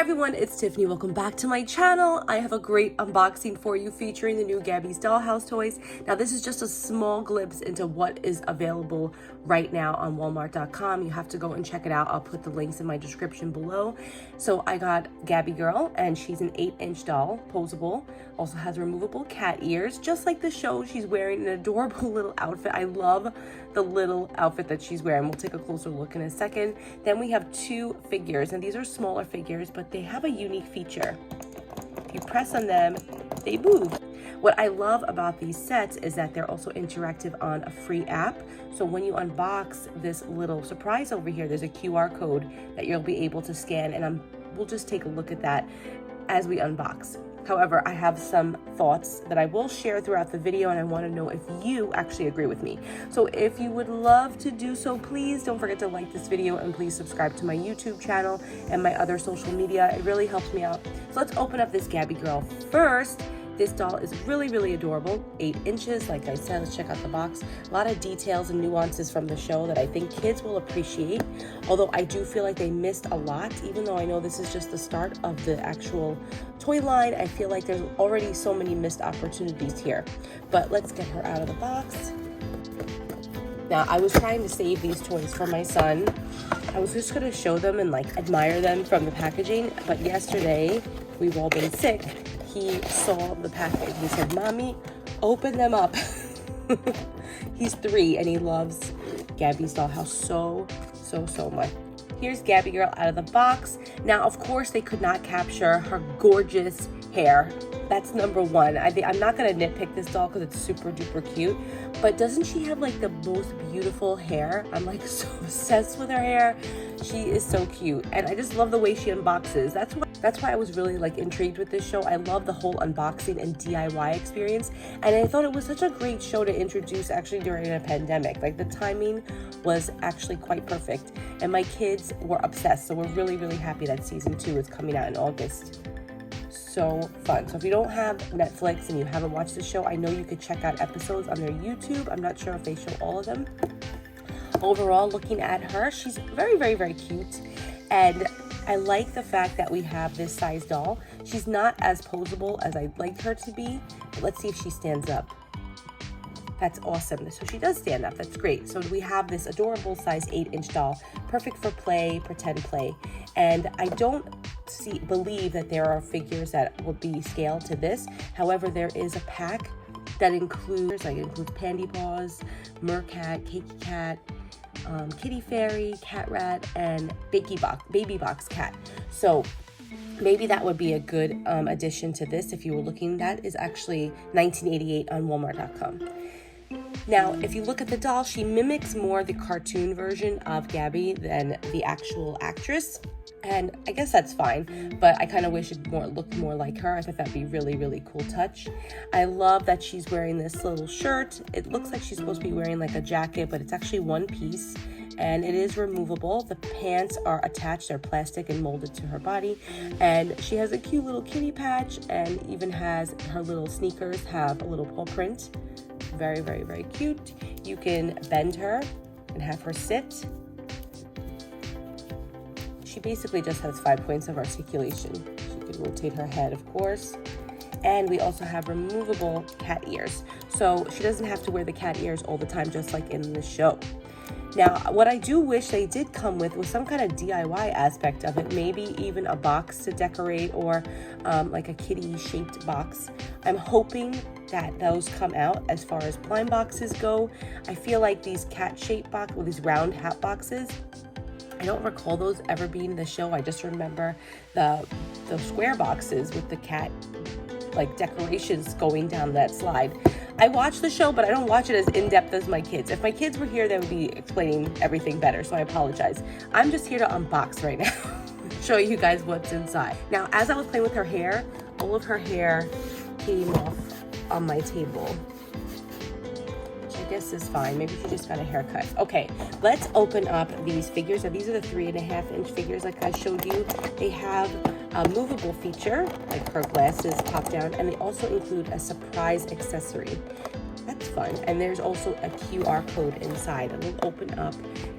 everyone, it's Tiffany. Welcome back to my channel. I have a great unboxing for you featuring the new Gabby's Dollhouse toys. Now this is just a small glimpse into what is available right now on Walmart.com. You have to go and check it out. I'll put the links in my description below. So I got Gabby Girl, and she's an 8-inch doll, posable. Also has removable cat ears, just like the show. She's wearing an adorable little outfit. I love the little outfit that she's wearing. We'll take a closer look in a second. Then we have two figures, and these are smaller figures, but they have a unique feature. If you press on them, they move. What I love about these sets is that they're also interactive on a free app. So when you unbox this little surprise over here, there's a QR code that you'll be able to scan, and we'll just take a look at that as we unbox. However, I have some thoughts that I will share throughout the video, and I want to know if you actually agree with me. So if you would love to do so, please don't forget to like this video, and please subscribe to my YouTube channel and my other social media. It really helps me out. So let's open up this Gabby Girl first. This doll is really, really adorable. 8 inches, like I said. Let's check out the box. A lot of details and nuances from the show that I think kids will appreciate. Although I do feel like they missed a lot, even though I know this is just the start of the actual toy line. I feel like there's already so many missed opportunities here. But let's get her out of the box. Now, I was trying to save these toys for my son. I was just gonna show them and like admire them from the packaging, but yesterday, we've all been sick. He saw the package. He said, "Mommy, open them up." He's 3 and he loves Gabby's Dollhouse so much. Here's Gabby Girl out of the box. Now, of course, they could not capture her gorgeous hair. That's number one. I'm not gonna nitpick this doll because it's super duper cute, but doesn't she have like the most beautiful hair? I'm like so obsessed with her hair. She is so cute, and I just love the way she unboxes. That's why I was really like intrigued with this show. I love the whole unboxing and DIY experience, and I thought it was such a great show to introduce actually during a pandemic. Like the timing was actually quite perfect, and my kids were obsessed. So we're really, really happy that season 2 is coming out in August. So fun. So if you don't have Netflix and you haven't watched the show, I know you could check out episodes on their YouTube. I'm not sure if they show all of them. Overall, looking at her, she's very, very, very cute, and I like the fact that we have this size doll. She's not as posable as I'd like her to be, but let's see if she stands up. That's awesome. So she does stand up. That's great. So we have this adorable size 8-inch doll, perfect for play, pretend play. And I don't believe that there are figures that will be scaled to this. However, there is a pack that includes Pandy Paws, Mercat, Cakey Cat, Kitty Fairy, Cat Rat, and Baby Box Cat. So maybe that would be a good addition to this if you were looking. That is actually $19.88 on Walmart.com. Now, if you look at the doll, she mimics more the cartoon version of Gabby than the actual actress. And I guess that's fine, but I kind of wish it looked more like her. I thought that'd be really, really cool touch. I love that she's wearing this little shirt. It looks like she's supposed to be wearing like a jacket, but it's actually one piece, and it is removable. The pants are attached, they're plastic and molded to her body, and she has a cute little kitty patch, and even has her little sneakers have a little paw print. Very, very, very cute. You can bend her and have her sit. She basically just has 5 points of articulation. She can rotate her head, of course. And we also have removable cat ears. So she doesn't have to wear the cat ears all the time, just like in the show. Now, what I do wish they did come with was some kind of DIY aspect of it, maybe even a box to decorate, or like a kitty-shaped box. I'm hoping that those come out as far as blind boxes go. I feel like these cat-shaped boxes, or these round hat boxes, I don't recall those ever being in the show. I just remember the square boxes with the cat like decorations going down that slide. I watch the show, but I don't watch it as in-depth as my kids. If my kids were here, they would be explaining everything better, so I apologize. I'm just here to unbox right now, show you guys what's inside. Now, as I was playing with her hair, all of her hair came off on my table, which I guess is fine. Maybe she just got a haircut. Okay, let's open up these figures. Now, these are the 3.5-inch figures like I showed you. They have a movable feature, like her glasses pop down, and they also include a surprise accessory. That's fun. And there's also a QR code inside. And we'll open up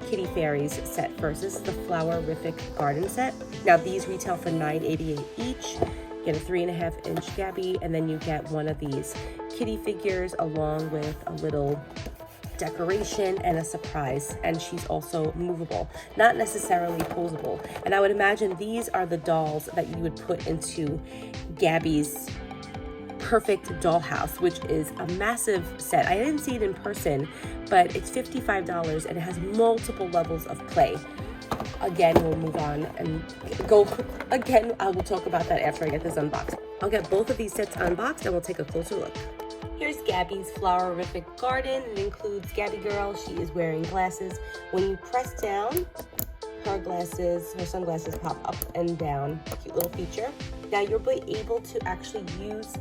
Kitty Fairies set first. This is the Flower-rific garden set. Now these retail for $9.88 each. You get a 3.5-inch Gabby, and then you get one of these kitty figures along with a little decoration and a surprise. And she's also movable, not necessarily posable. And I would imagine these are the dolls that you would put into Gabby's perfect dollhouse, which is a massive set. I didn't see it in person, but it's $55 and it has multiple levels of play. Again, we'll move on and go again. I will talk about that after I get this unboxed. I'll get both of these sets unboxed and we'll take a closer look. Here's Gabby's Flower-rific garden. It includes Gabby Girl. She is wearing glasses. When you press down, her sunglasses pop up and down. Cute little feature. Now you'll be able to actually use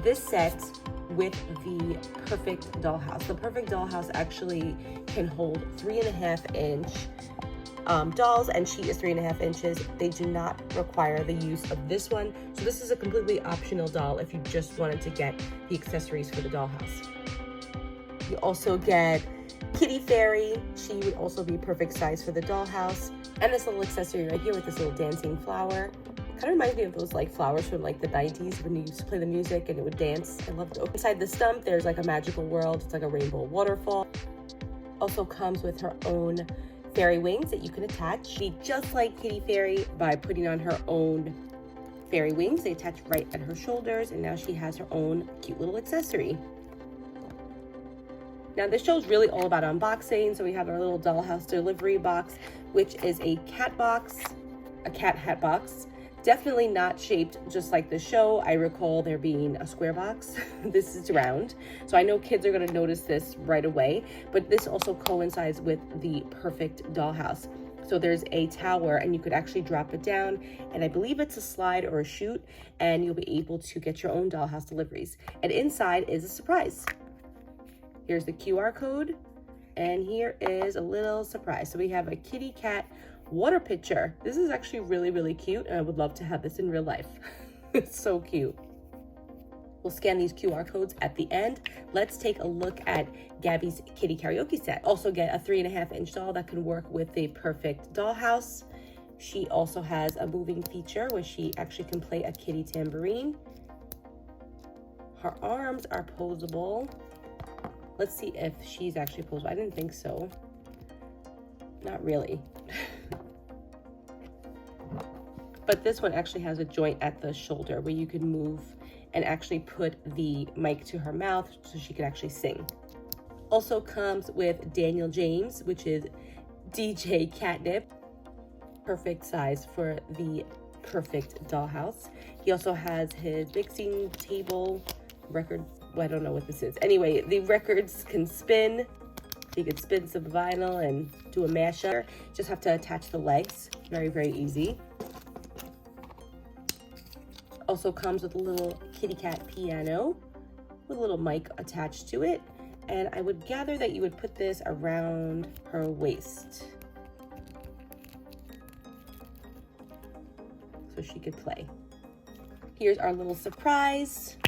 this set with the perfect dollhouse. The perfect dollhouse actually can hold 3.5-inch dolls, and she is 3.5 inches. They do not require the use of this one. So this is a completely optional doll if you just wanted to get the accessories for the dollhouse. You also get Kitty Fairy. She would also be perfect size for the dollhouse. And this little accessory right here with this little dancing flower. Kind of reminds me of those like flowers from like the 90s when you used to play the music and it would dance. I loved it. Inside the stump, there's like a magical world. It's like a rainbow waterfall. Also comes with her own fairy wings that you can attach. Be just like Kitty Fairy by putting on her own fairy wings. They attach right at her shoulders, and now she has her own cute little accessory. Now this show is really all about unboxing. So we have our little dollhouse delivery box, which is a cat box, a cat hat box. Definitely not shaped just like the show. I recall there being a square box. This is round. So I know kids are gonna notice this right away, but this also coincides with the perfect dollhouse. So there's a tower and you could actually drop it down, and I believe it's a slide or a chute, and you'll be able to get your own dollhouse deliveries. And inside is a surprise. Here's the QR code, and here is a little surprise. So we have a kitty cat water pitcher. This is actually really, really cute, and I would love to have this in real life. It's so cute. We'll scan these QR codes at the end. Let's take a look at Gabby's kitty karaoke set. Also get a 3.5-inch doll that can work with the perfect dollhouse. She also has a moving feature where she actually can play a kitty tambourine. Her arms are posable. Let's see if she's actually posable. I didn't think so. Not really. But this one actually has a joint at the shoulder where you can move and actually put the mic to her mouth so she can actually sing. Also comes with Daniel James, which is DJ Catnip. Perfect size for the perfect dollhouse. He also has his mixing table, record, well, I don't know what this is. Anyway, the records can spin. You could spin some vinyl and do a mashup. Just have to attach the legs. Very, very easy. Also comes with a little kitty cat piano with a little mic attached to it. And I would gather that you would put this around her waist so she could play. Here's our little surprise.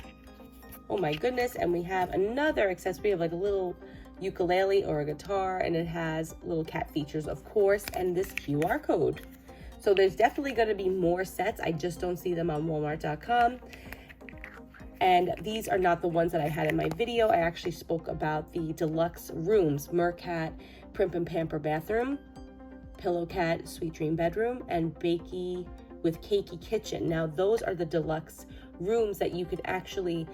Oh my goodness. And we have another accessory of like a little ukulele or a guitar, and it has little cat features, of course, and this QR code. So there's definitely going to be more sets. I just don't see them on Walmart.com. And these are not the ones that I had in my video. I actually spoke about the deluxe rooms: Mercat Primp and Pamper bathroom, Pillow Cat Sweet Dream bedroom, and Bakey with Cakey kitchen. Now those are the deluxe rooms that you could actually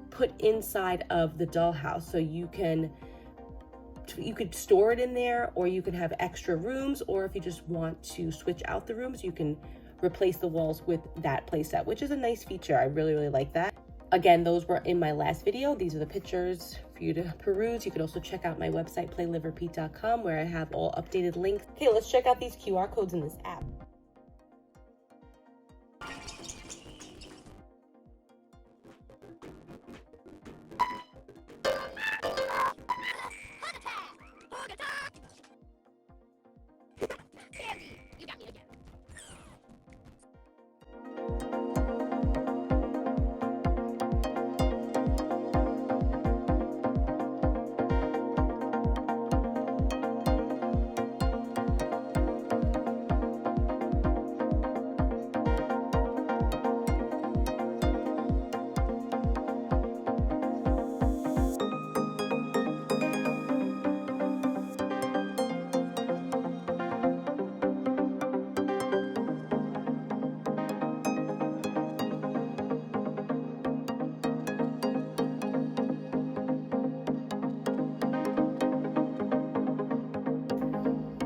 put inside of the dollhouse. So you could store it in there, or you could have extra rooms, or if you just want to switch out the rooms, you can replace the walls with that playset, which is a nice feature. I really, really like that. Again, those were in my last video. These are the pictures for you to peruse. You can also check out my website, playliverepeat.com, where I have all updated links. Okay, let's check out these QR codes in this app.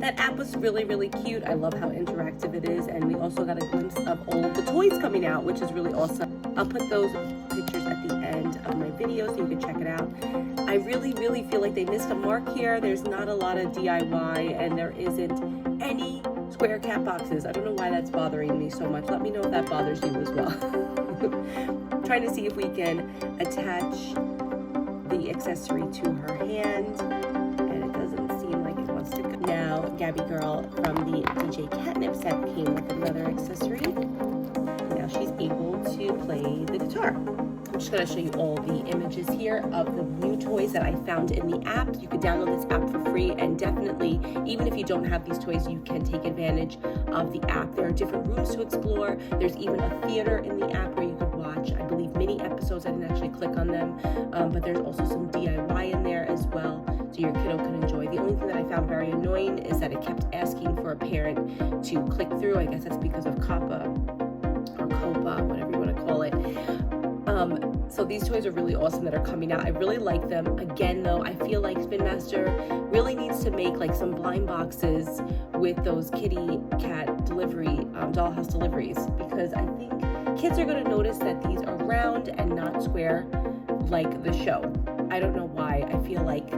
That app was really, really cute. I love how interactive it is. And we also got a glimpse of all of the toys coming out, which is really awesome. I'll put those pictures at the end of my video so you can check it out. I really, really feel like they missed a mark here. There's not a lot of DIY and there isn't any square cat boxes. I don't know why that's bothering me so much. Let me know if that bothers you as well. Trying to see if we can attach the accessory to her hand, and it doesn't seem like it wants to go. Now, Gabby girl from the DJ Catnip set came with another accessory. Now she's able to play the guitar. I'm just going to show you all the images here of the new toys that I found in the app. You could download this app for free, and definitely, even if you don't have these toys, you can take advantage of the app. There are different rooms to explore. There's even a theater in the app where you could watch, I believe, mini episodes. I didn't actually click on them, but there's also some DIY in there as well, so your kiddo can enjoy. The only thing that I found very annoying is that it kept asking for a parent to click through. I guess that's because of COPPA, or COPA, whatever you want to call it. So these toys are really awesome that are coming out. I really like them. Again, though, I feel like Spin Master really needs to make like some blind boxes with those kitty cat delivery, dollhouse deliveries, because I think kids are going to notice that these are round and not square like the show. I don't know why. I feel like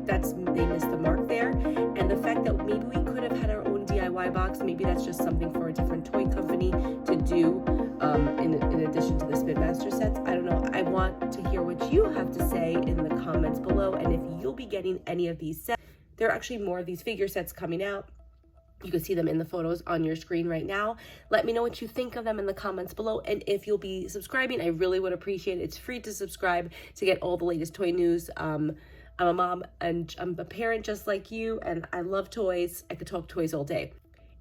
they missed the mark there. And the fact that maybe we could have had our own DIY box, maybe that's just something for a different toy company to do in addition to the Spin Master sets. I don't know. I want to hear what you have to say in the comments below, and if you'll be getting any of these sets. There are actually more of these figure sets coming out. You can see them in the photos on your screen right now. Let me know what you think of them in the comments below. And if you'll be subscribing, I really would appreciate it. It's free to subscribe to get all the latest toy news. I'm a mom and I'm a parent just like you, and I love toys. I could talk toys all day.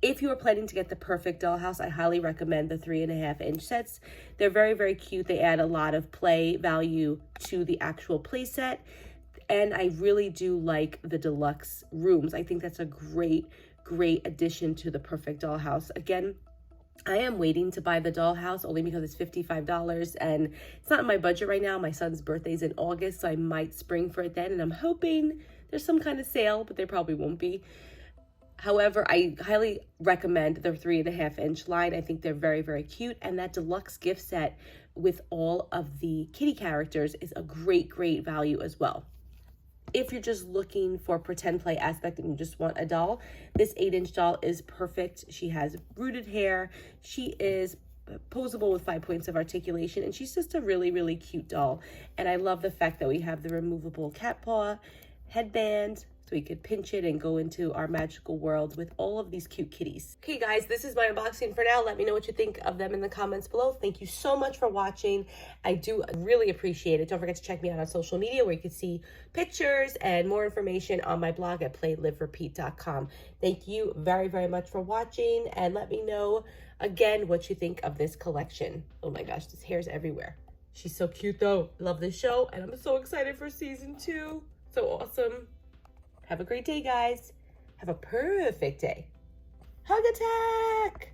If you are planning to get the perfect dollhouse, I highly recommend the 3.5-inch sets. They're very, very cute. They add a lot of play value to the actual play set. And I really do like the deluxe rooms. I think that's a great addition to the perfect dollhouse. Again, I am waiting to buy the dollhouse only because it's $55 and it's not in my budget right now. My son's birthday's in August, so I might spring for it then, and I'm hoping there's some kind of sale, but there probably won't be. However, I highly recommend the 3.5-inch line. I think they're very, very cute, and that deluxe gift set with all of the kitty characters is a great value as well. If you're just looking for pretend play aspect and you just want a doll, this 8-inch doll is perfect. She has rooted hair. She is posable with 5 points of articulation, and she's just a really cute doll. And I love the fact that we have the removable cat paw headband, so we could pinch it and go into our magical world with all of these cute kitties. Okay guys, this is my unboxing for now. Let me know what you think of them in the comments below. Thank you so much for watching. I do really appreciate it. Don't forget to check me out on social media where you can see pictures and more information on my blog at playliverepeat.com. Thank you very much for watching, and let me know again what you think of this collection. Oh my gosh, this hair's everywhere. She's so cute though. Love this show, and I'm so excited for season 2. So awesome. Have a great day, guys. Have a perfect day. Hug attack!